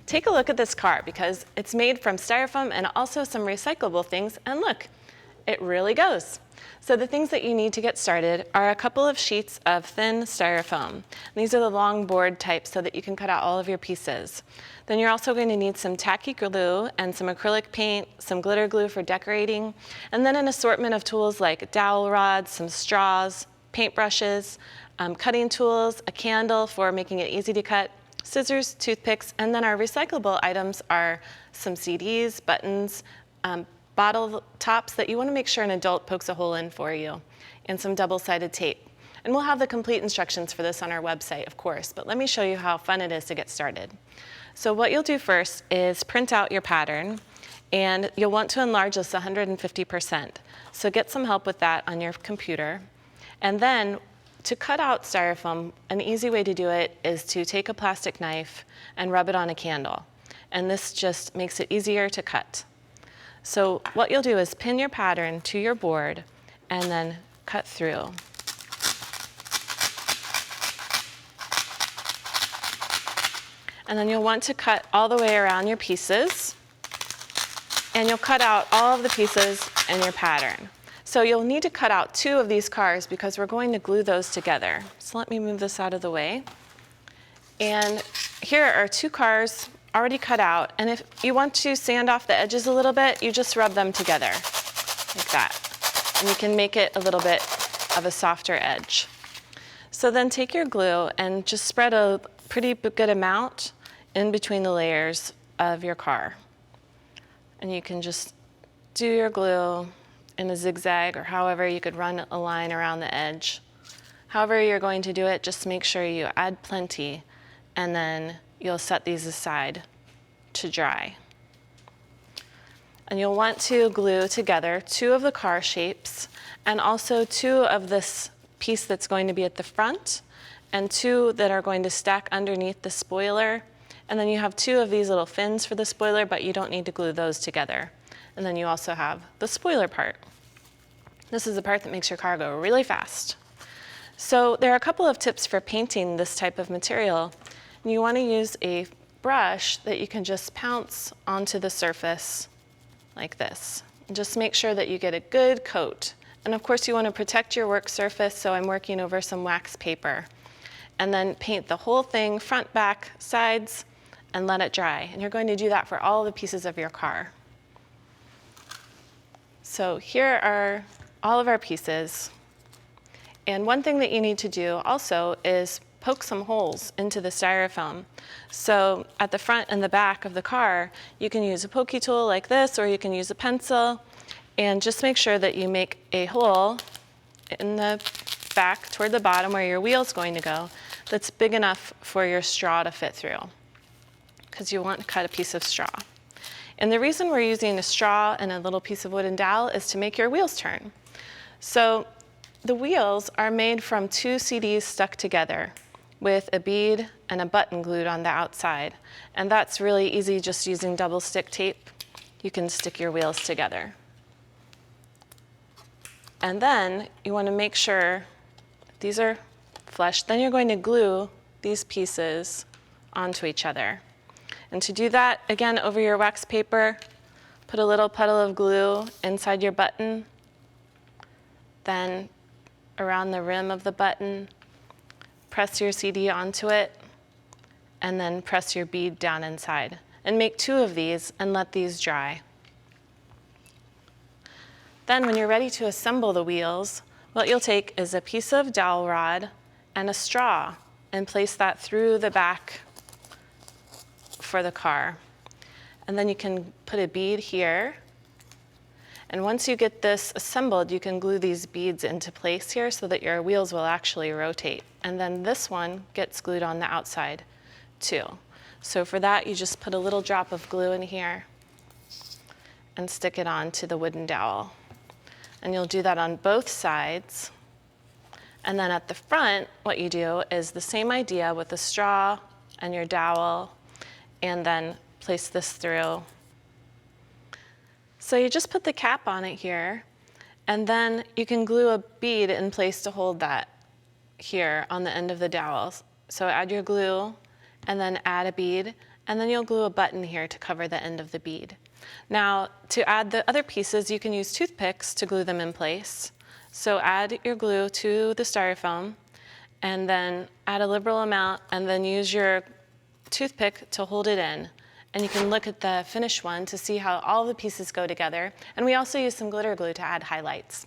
Take a look at this car because it's made from styrofoam and also some recyclable things, and look, it really goes. So the things that you need to get started are a couple of sheets of thin styrofoam. These are the long board type so that you can cut out all of your pieces. Then you're also going to need some tacky glue and some acrylic paint, some glitter glue for decorating, and then an assortment of tools like dowel rods, some straws, paintbrushes, cutting tools, a candle for making it easy to cut, scissors, toothpicks, and then our recyclable items are some CDs, buttons, bottle tops that you want to make sure an adult pokes a hole in for you, and some double-sided tape. And we'll have the complete instructions for this on our website, of course, but let me show you how fun it is to get started. So what you'll do first is print out your pattern, and you'll want to enlarge this 150%. So get some help with that on your computer. And then to cut out styrofoam, an easy way to do it is to take a plastic knife and rub it on a candle. And this just makes it easier to cut. So what you'll do is pin your pattern to your board and then cut through. And then you'll want to cut all the way around your pieces, and you'll cut out all of the pieces in your pattern. So you'll need to cut out 2 of these cars because we're going to glue those together. So let me move this out of the way. And here are 2 cars already cut out, and if you want to sand off the edges a little bit, you just rub them together like that, and you can make it a little bit of a softer edge. So then take your glue and just spread a pretty good amount in between the layers of your car, and you can just do your glue in a zigzag, or however you could run a line around the edge. However you're going to do it, just make sure you add plenty, and then you'll set these aside to dry. And you'll want to glue together 2 of the car shapes and also 2 of this piece that's going to be at the front and 2 that are going to stack underneath the spoiler. And then you have 2 of these little fins for the spoiler, but you don't need to glue those together. And then you also have the spoiler part. This is the part that makes your car go really fast. So there are a couple of tips for painting this type of material. You want to use a brush that you can just pounce onto the surface like this. And just make sure that you get a good coat. And of course you want to protect your work surface, so I'm working over some wax paper. And then paint the whole thing, front, back, sides, and let it dry. And you're going to do that for all the pieces of your car. So here are all of our pieces. And one thing that you need to do also is poke some holes into the styrofoam. So at the front and the back of the car, you can use a pokey tool like this, or you can use a pencil, and just make sure that you make a hole in the back toward the bottom where your wheel's going to go that's big enough for your straw to fit through, because you want to cut a piece of straw. And the reason we're using a straw and a little piece of wooden dowel is to make your wheels turn. So the wheels are made from 2 CDs stuck together with a bead and a button glued on the outside. And that's really easy just using double stick tape. You can stick your wheels together. And then you want to make sure these are flush. Then you're going to glue these pieces onto each other. And to do that, again, over your wax paper, put a little puddle of glue inside your button, then around the rim of the button, press your CD onto it, and then press your bead down inside. And make 2 of these and let these dry. Then when you're ready to assemble the wheels, what you'll take is a piece of dowel rod and a straw and place that through the back for the car. And then you can put a bead here. And once you get this assembled, you can glue these beads into place here so that your wheels will actually rotate. And then this one gets glued on the outside too. So for that, you just put a little drop of glue in here and stick it onto the wooden dowel. And you'll do that on both sides. And then at the front, what you do is the same idea with the straw and your dowel, and then place this through. So you just put the cap on it here, and then you can glue a bead in place to hold that here on the end of the dowel. So add your glue, and then add a bead, and then you'll glue a button here to cover the end of the bead. Now, to add the other pieces, you can use toothpicks to glue them in place. So add your glue to the styrofoam, and then add a liberal amount, and then use your toothpick to hold it in. And you can look at the finished one to see how all the pieces go together. And we also use some glitter glue to add highlights.